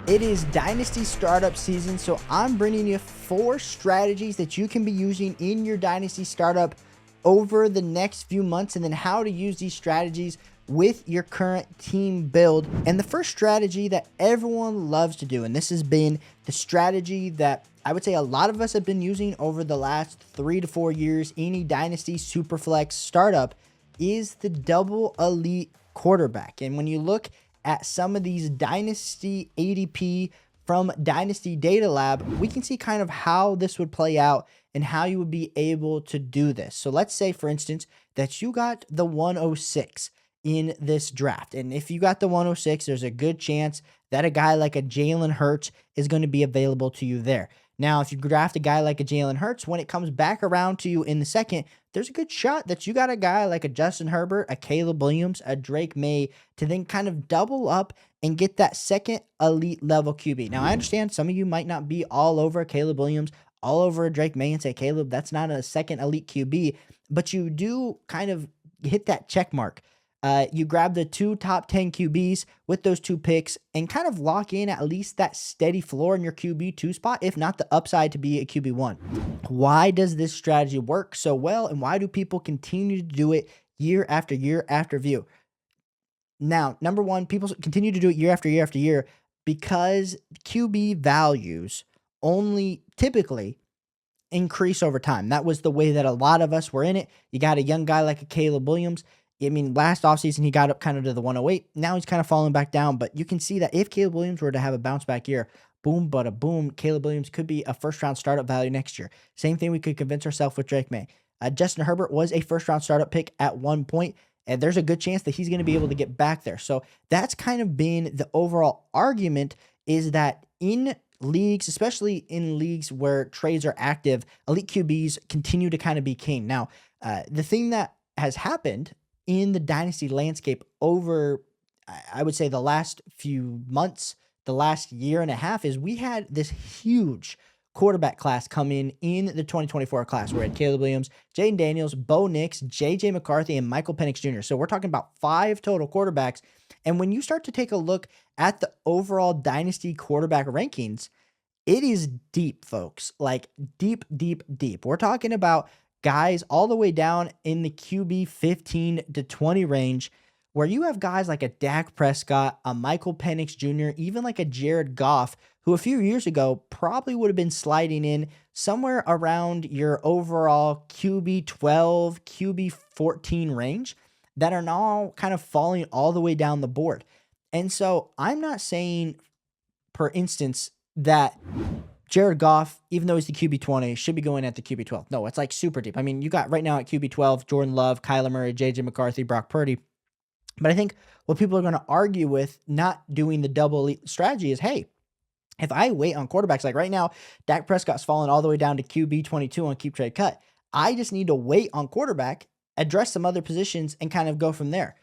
It is Dynasty startup season, so I'm bringing you 4 strategies that you can be using in your Dynasty startup over the next few months, and then how to use these strategies with your current team build. And the first strategy that everyone loves to do, and this has been the strategy that I would say a lot of us have been using over the last 3 to 4 years in a Dynasty Superflex startup, is the double elite quarterback. And when you look at some of these Dynasty ADP from Dynasty Data Lab, we can see kind of how this would play out and how you would be able to do this. So let's say, for instance, that you got the 106 in this draft. And if you got the 106, there's a good chance that a guy like a Jalen Hurts is going to be available to you there. Now, if you draft a guy like a Jalen Hurts, when it comes back around to you in the second, there's a good shot that you got a guy like a Justin Herbert, a Caleb Williams, a Drake May to then kind of double up and get that second elite level QB. Now, I understand some of you might not be all over Caleb Williams, all over Drake May and say, Caleb, that's not a second elite QB, but you do kind of hit that check mark. You grab the 2 top 10 QBs with those 2 picks and kind of lock in at least that steady floor in your QB2 spot, if not the upside to be a QB1. Why does this strategy work so well, and why do people continue to do it year after year after year? Now, number one, people continue to do it year after year after year because QB values only typically increase over time. That was the way that a lot of us were in it. You got a young guy like a Caleb Williams. I mean, last offseason, he got up kind of to the 108. Now he's kind of falling back down, but you can see that if Caleb Williams were to have a bounce back year, boom, bada boom, Caleb Williams could be a first round startup value next year. Same thing we could convince ourselves with Drake May. Justin Herbert was a first round startup pick at one point, and there's a good chance that he's going to be able to get back there. So that's kind of been the overall argument, is that in leagues, especially in leagues where trades are active, elite QBs continue to kind of be king. Now, the thing that has happened in the Dynasty landscape over, I would say, the last few months, the last year and a half, is we had this huge quarterback class come in the 2024 class. We had Caleb Williams, Jaden Daniels, Bo Nix, JJ McCarthy, and Michael Penix Jr. So we're talking about 5 total quarterbacks. And when you start to take a look at the overall Dynasty quarterback rankings, it is deep, folks. Like deep, deep, deep. We're talking about guys all the way down in the QB 15 to 20 range, where you have guys like a Dak Prescott, a Michael Penix Jr., even like a Jared Goff, who a few years ago probably would have been sliding in somewhere around your overall QB 12, QB 14 range, that are now kind of falling all the way down the board. And so I'm not saying, for instance, that Jared Goff, even though he's the QB 20, should be going at the QB 12. No, it's like super deep. I mean, you got right now at QB 12, Jordan Love, Kyler Murray, JJ McCarthy, Brock Purdy. But I think what people are going to argue with not doing the double elite strategy is, hey, if I wait on quarterbacks, like right now, Dak Prescott's fallen all the way down to QB 22 on Keep Trade Cut. I just need to wait on quarterback, address some other positions, and kind of go from there,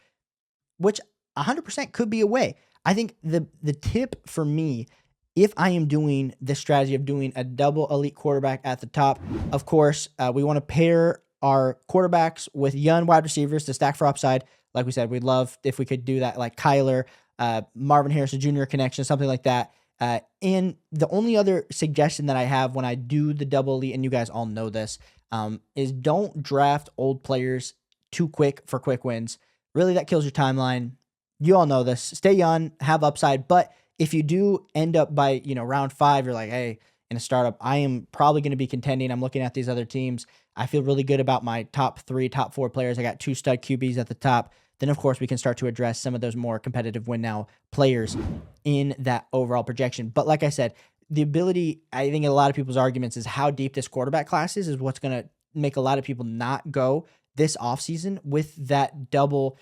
which 100% could be a way. I think the tip for me, if I am doing the strategy of doing a double elite quarterback at the top, of course, we want to pair our quarterbacks with young wide receivers to stack for upside. Like we said, we'd love if we could do that, like Kyler, Marvin Harrison Jr. connection, something like that. And the only other suggestion that I have when I do the double elite, and you guys all know this, is don't draft old players too quick for quick wins. Really, that kills your timeline. You all know this. Stay young, have upside, but if you do end up by, round 5, you're like, hey, in a startup, I am probably going to be contending. I'm looking at these other teams. I feel really good about my top 3, top 4 players. I got 2 stud QBs at the top. Then, of course, we can start to address some of those more competitive win now players in that overall projection. But like I said, the ability, I think a lot of people's arguments is how deep this quarterback class is what's going to make a lot of people not go this offseason with that double.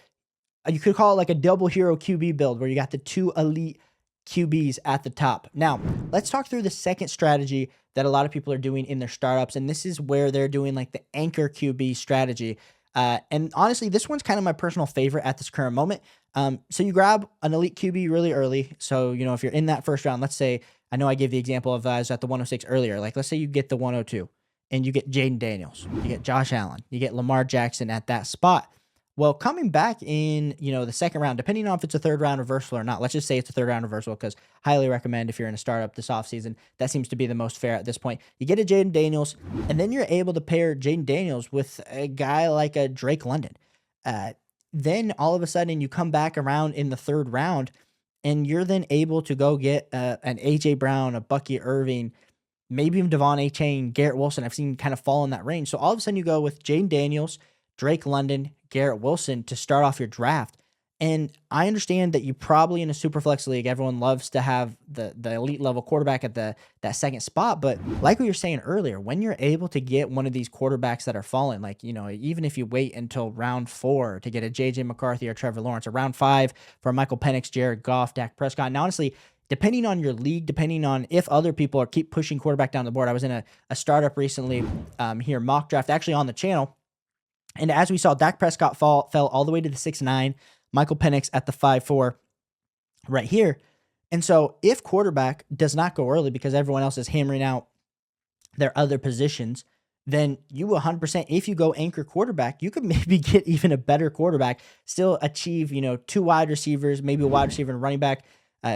You could call it like a double hero QB build where you got the 2 elite QBs at the top. Now, let's talk through the second strategy that a lot of people are doing in their startups, and this is where they're doing like the anchor QB strategy. And honestly, this one's kind of my personal favorite at this current moment. So you grab an elite QB really early. So, if you're in that first round, let's say, I know I gave the example of I was at the 106 earlier. Like, let's say you get the 102 and you get Jaden Daniels, you get Josh Allen, you get Lamar Jackson at that spot. Well, coming back in, the second round, depending on if it's a third round reversal or not, let's just say it's a third round reversal because highly recommend if you're in a startup this offseason. That seems to be the most fair at this point. You get a Jaden Daniels, and then you're able to pair Jaden Daniels with a guy like a Drake London. Uh, then all of a sudden you come back around in the third round, and you're then able to go get an AJ Brown, a Bucky Irving, maybe even Devon A. Chain, Garrett Wilson. I've seen kind of fall in that range. So all of a sudden you go with Jaden Daniels, Drake London, Garrett Wilson to start off your draft. And I understand that you probably in a super flex league, everyone loves to have the elite level quarterback at that second spot. But like we were saying earlier, when you're able to get one of these quarterbacks that are falling, like, even if you wait until round 4 to get a JJ McCarthy or Trevor Lawrence, or round 5 for Michael Penix, Jared Goff, Dak Prescott. And honestly, depending on your league, depending on if other people are keep pushing quarterback down the board. I was in a startup recently here, mock draft, actually on the channel. And as we saw, Dak Prescott fell all the way to the 6-9, Michael Penix at the 5-4 right here. And so if quarterback does not go early because everyone else is hammering out their other positions, then you 100%, if you go anchor quarterback, you could maybe get even a better quarterback, still achieve, 2 wide receivers, maybe a wide receiver and running back,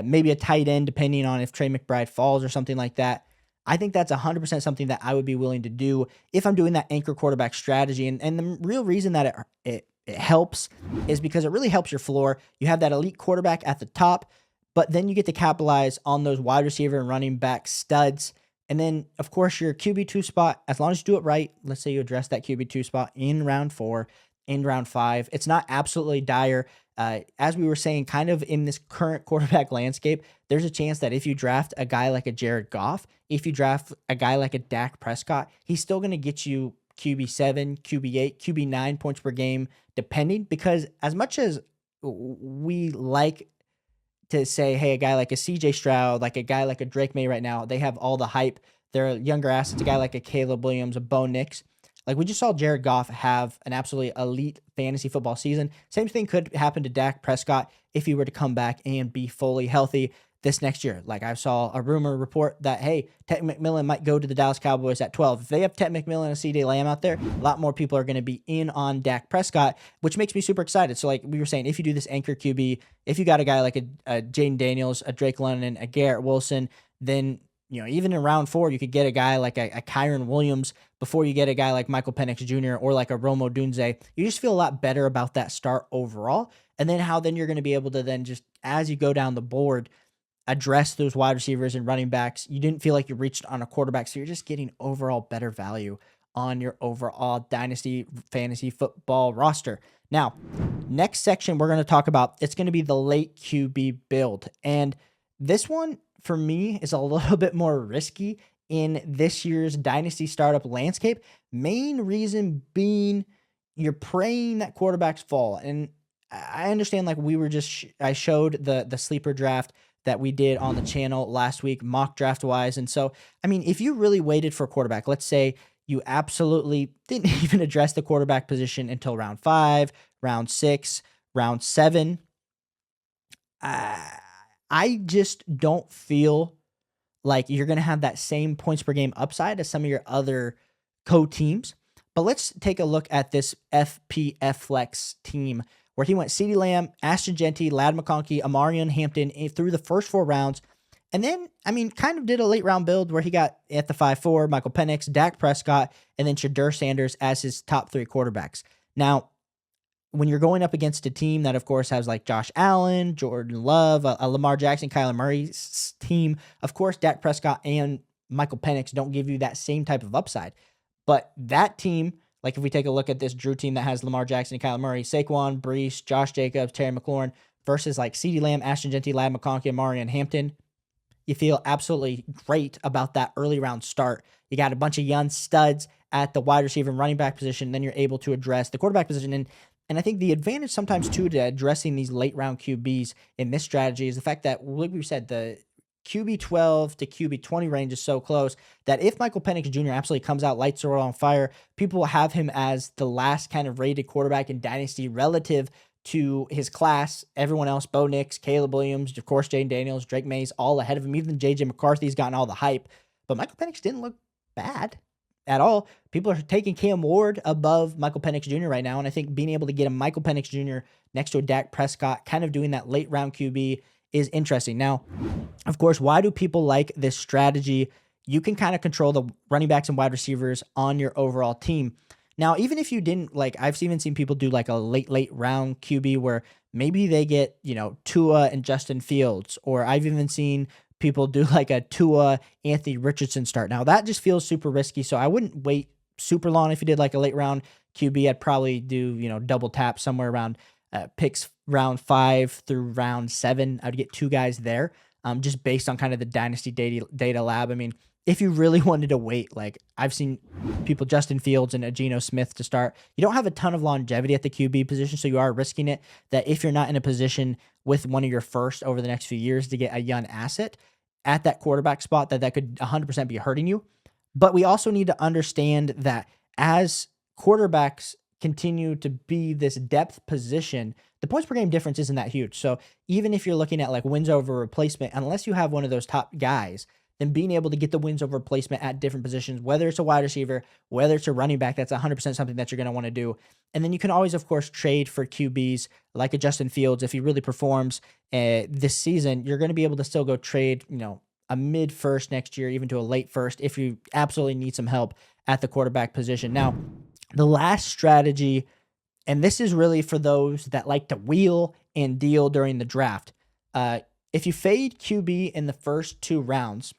maybe a tight end, depending on if Trey McBride falls or something like that. I think that's 100% something that I would be willing to do if I'm doing that anchor quarterback strategy. And the real reason that it helps is because it really helps your floor. You have that elite quarterback at the top, but then you get to capitalize on those wide receiver and running back studs. And then, of course, your QB2 spot, as long as you do it right, let's say you address that QB2 spot in round 4, in round 5, it's not absolutely dire. As we were saying, kind of in this current quarterback landscape, there's a chance that if you draft a guy like a Jared Goff, if you draft a guy like a Dak Prescott, he's still going to get you QB7, QB8, QB9 points per game, depending, because as much as we like to say, hey, a guy like a CJ Stroud, like a guy like a Drake May right now, they have all the hype. They're younger assets, a guy like a Caleb Williams, a Bo Nix. Like we just saw Jared Goff have an absolutely elite fantasy football season. Same thing could happen to Dak Prescott if he were to come back and be fully healthy this next year. Like I saw a rumor report that, hey, Ted McMillan might go to the Dallas Cowboys at 12. If they have Ted McMillan and CeeDee Lamb out there, a lot more people are going to be in on Dak Prescott, which makes me super excited. So like we were saying, if you do this anchor QB, if you got a guy like a Jaden Daniels, a Drake London, a Garrett Wilson, then even in round 4, you could get a guy like a Kyron Williams before you get a guy like Michael Penix Jr. or like a Romo Dunze. You just feel a lot better about that start overall. And then how then you're going to be able to then just, as you go down the board, address those wide receivers and running backs. You didn't feel like you reached on a quarterback, so you're just getting overall better value on your overall Dynasty fantasy football roster. Now, next section we're going to talk about, it's going to be the late QB build. And this one, for me, is a little bit more risky in this year's Dynasty startup landscape. Main reason being you're praying that quarterbacks fall. And I understand, like we were just, I showed the sleeper draft that we did on the channel last week, mock draft wise. And so, I mean, if you really waited for a quarterback, let's say you absolutely didn't even address the quarterback position until round 5, round 6, round 7, I just don't feel like you're going to have that same points per game upside as some of your other co-teams. But let's take a look at this FPF Flex team where he went CeeDee Lamb, Ashton Genty, Ladd McConkey, Amarian Hampton through the first 4 rounds. And then, I mean, kind of did a late round build where he got at the 5-4, Michael Penix, Dak Prescott, and then Shadur Sanders as his top 3 quarterbacks. Now, when you're going up against a team that, of course, has like Josh Allen, Jordan Love, a Lamar Jackson, Kyler Murray's team, of course, Dak Prescott and Michael Penix don't give you that same type of upside. But that team, like if we take a look at this Drew team that has Lamar Jackson and Kyler Murray, Saquon, Breece, Josh Jacobs, Terry McLaurin, versus like CeeDee Lamb, Ashton Genty, Ladd McConkey, Amarian Hampton, you feel absolutely great about that early round start. You got a bunch of young studs at the wide receiver and running back position. Then you're able to address the quarterback position. And I think the advantage sometimes too to addressing these late round QBs in this strategy is the fact that, like we said, the QB 12 to QB 20 range is so close that if Michael Penix Jr. absolutely comes out lights are on fire, people will have him as the last kind of rated quarterback in Dynasty relative to his class. Everyone else, Bo Nix, Caleb Williams, of course, Jaden Daniels, Drake Mays, all ahead of him. Even JJ McCarthy's gotten all the hype. But Michael Penix didn't look bad. at all. People are taking Cam Ward above Michael Penix Jr. right now. And I think being able to get a Michael Penix Jr. next to a Dak Prescott, kind of doing that late round QB is interesting. Now, of course, why do people like this strategy? You can kind of control the running backs and wide receivers on your overall team. Now, even if you didn't, like, I've even seen people do like a late round QB where maybe they get, Tua and Justin Fields, or I've even seen people do like a Tua Anthony Richardson start. Now, that just feels super risky, so I wouldn't wait super long if you did like a late round QB. I'd probably do, double tap somewhere around picks round 5 through round 7. I'd get 2 guys there, just based on kind of the Dynasty data lab. I mean, if you really wanted to wait, like I've seen people, Justin Fields and Geno Smith to start, you don't have a ton of longevity at the QB position, so you are risking it that if you're not in a position with one of your first over the next few years to get a young asset at that quarterback spot, that could 100% be hurting you. But we also need to understand that as quarterbacks continue to be this depth position, the points per game difference isn't that huge. So even if you're looking at like wins over replacement, unless you have one of those top guys, then being able to get the wins over replacement at different positions, whether it's a wide receiver, whether it's a running back, that's 100% something that you're going to want to do. And then you can always, of course, trade for QBs like a Justin Fields. If he really performs this season, you're going to be able to still go trade, a mid first next year, even to a late first, if you absolutely need some help at the quarterback position. Now, the last strategy, and this is really for those that like to wheel and deal during the draft. If you fade QB in the first 2 rounds,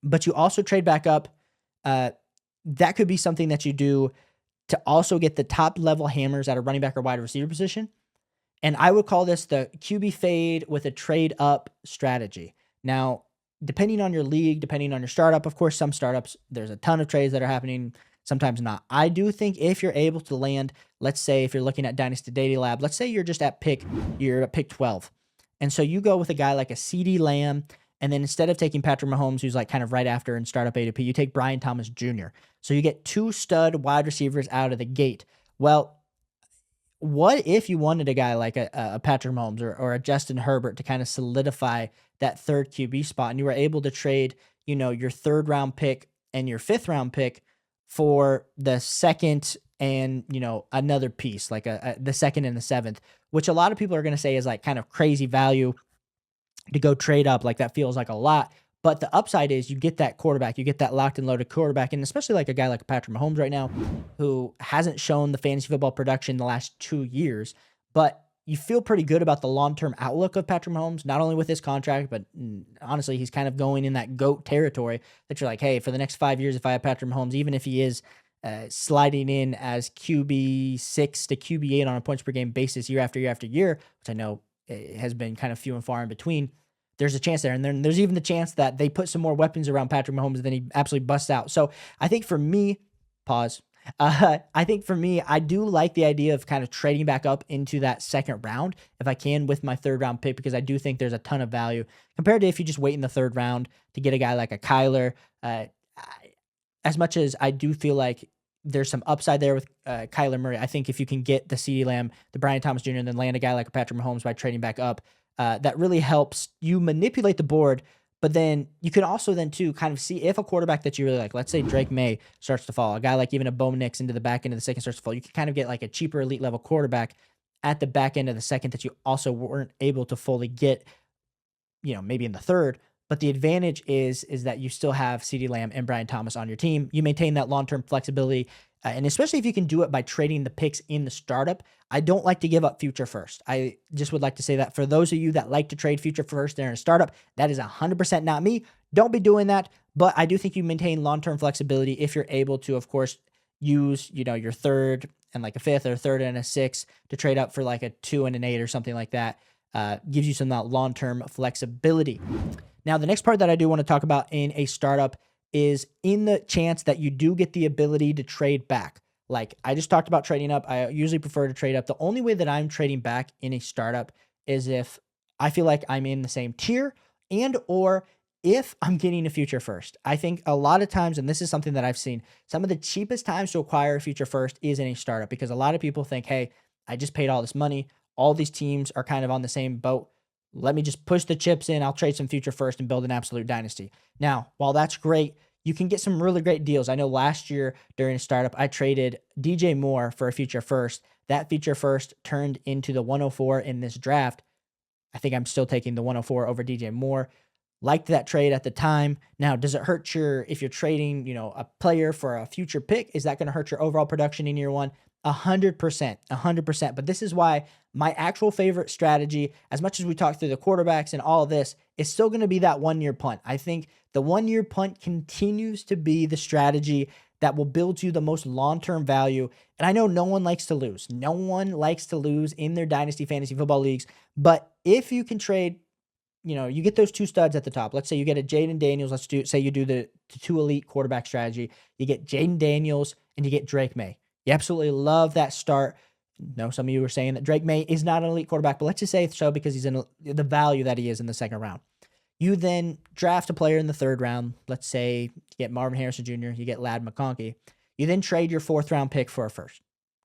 but you also trade back up, that could be something that you do to also get the top level hammers at a running back or wide receiver position. And I would call this the QB fade with a trade up strategy. Now, depending on your league, depending on your startup, of course, some startups, there's a ton of trades that are happening, sometimes not. I do think if you're able to land, let's say if you're looking at Dynasty Data Lab, let's say you're at pick 12. And so you go with a guy like a CeeDee Lamb, and then instead of taking Patrick Mahomes, who's like kind of right after in startup ADP, you take Brian Thomas Jr. So you get 2 stud wide receivers out of the gate. Well, what if you wanted a guy like a Patrick Mahomes or a Justin Herbert to kind of solidify that third QB spot, and you were able to trade, your 3rd round pick and your 5th round pick for the second and, another piece, like the 2nd and the 7th, which a lot of people are going to say is like kind of crazy value to go trade up. Like that feels like a lot. But the upside is you get that quarterback, you get that locked and loaded quarterback, and especially like a guy like Patrick Mahomes right now, who hasn't shown the fantasy football production the last 2 years, but you feel pretty good about the long-term outlook of Patrick Mahomes, not only with his contract, but honestly, he's kind of going in that GOAT territory that you're like, hey, for the next 5 years, if I have Patrick Mahomes, even if he is sliding in as QB6 to QB8 on a points per game basis year after year after year, which I know has been kind of few and far in between, there's a chance there. And then there's even the chance that they put some more weapons around Patrick Mahomes and then he absolutely busts out. So I think for me, I think for me, I do like the idea of kind of trading back up into that 2nd round if I can with my 3rd round pick, because I do think there's a ton of value compared to if you just wait in the 3rd round to get a guy like a Kyler. As much as I do feel like there's some upside there with Kyler Murray, I think if you can get the CeeDee Lamb, the Brian Thomas Jr., and then land a guy like a Patrick Mahomes by trading back up, that really helps you manipulate the board. But then you can also then too kind of see if a quarterback that you really like, let's say Drake May starts to fall, a guy like even a Bo Nix into the back end of the 2nd starts to fall, you can kind of get like a cheaper elite level quarterback at the back end of the 2nd that you also weren't able to fully get, maybe in the 3rd. But the advantage is that you still have CeeDee Lamb and Brian Thomas on your team. You maintain that long-term flexibility, and especially if you can do it by trading the picks in the startup. I don't like to give up future first. I just would like to say that for those of you that like to trade future first there in a startup, that is 100% not me. Don't be doing that. But I do think you maintain long-term flexibility if you're able to, of course, use, your 3rd and like a 5th or a 3rd and a 6th to trade up for like a 2 and an 8 or something like that. Gives you some long-term flexibility. Now, the next part that I do want to talk about in a startup is in the chance that you do get the ability to trade back. Like I just talked about trading up. I usually prefer to trade up. The only way that I'm trading back in a startup is if I feel like I'm in the same tier and or if I'm getting a future first. I think a lot of times, and this is something that I've seen, some of the cheapest times to acquire a future first is in a startup, because a lot of people think, hey, I just paid all this money. All these teams are kind of on the same boat. Let me just push the chips in. I'll trade some future first and build an absolute dynasty. Now, while that's great, you can get some really great deals. I know last year during a startup, I traded DJ Moore for a future first. That future first turned into the 104 in this draft. I think I'm still taking the 104 over DJ Moore. Liked that trade at the time. Now, does it hurt if you're trading, a player for a future pick? Is that going to hurt your overall production in year one? 100%, 100%. But this is why my actual favorite strategy, as much as we talk through the quarterbacks and all of this, is still going to be that 1 year punt. I think the 1 year punt continues to be the strategy that will build you the most long-term value. And I know no one likes to lose. No one likes to lose in their dynasty fantasy football leagues. But if you can trade, you get those two studs at the top. Let's say you get a Jaden Daniels. Say you do the two elite quarterback strategy. You get Jaden Daniels and you get Drake May. You absolutely love that start. No, some of you were saying that Drake May is not an elite quarterback, but let's just say so because he's in the value that he is in the second round. You then draft a player in the third round. Let's say you get Marvin Harrison Jr., you get Ladd McConkey. You then trade your fourth round pick for a first.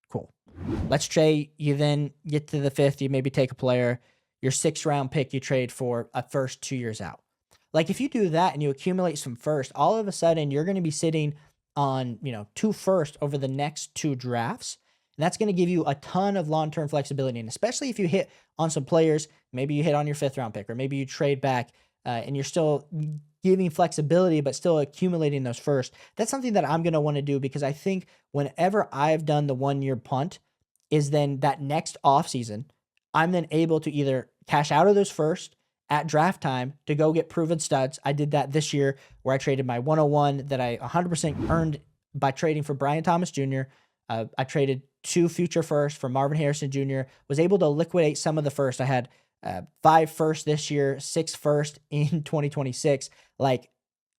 Cool. Let's say you then get to the fifth, you maybe take a player. Your sixth round pick, you trade for a first 2 years out. Like if you do that and you accumulate some first, all of a sudden you're going to be sitting on, 2 first over the next 2 drafts. And that's going to give you a ton of long-term flexibility. And especially if you hit on some players, maybe you hit on your 5th round pick, or maybe you trade back and you're still giving flexibility, but still accumulating those first. That's something that I'm going to want to do because I think whenever I've done the 1 year punt is then that next offseason, I'm then able to either cash out of those first at draft time to go get proven studs. I did that this year where I traded my 101 that I 100% earned by trading for Brian Thomas Jr. I traded 2 future firsts for Marvin Harrison Jr. Was able to liquidate some of the first. I had 5 first this year, 6 first in 2026. Like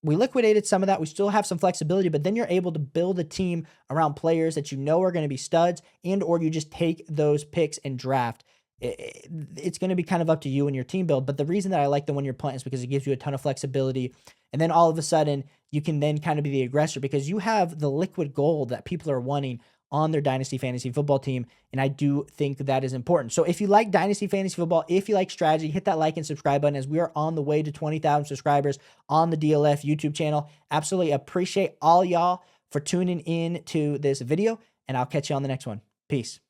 we liquidated some of that. We still have some flexibility, but then you're able to build a team around players that are going to be studs, and or you just take those picks and draft. It's going to be kind of up to you and your team build. But the reason that I like the 1 year punt is because it gives you a ton of flexibility. And then all of a sudden you can then kind of be the aggressor because you have the liquid gold that people are wanting on their Dynasty Fantasy Football team. And I do think that is important. So if you like Dynasty Fantasy Football, if you like strategy, hit that like and subscribe button as we are on the way to 20,000 subscribers on the DLF YouTube channel. Absolutely appreciate all y'all for tuning in to this video, and I'll catch you on the next one. Peace.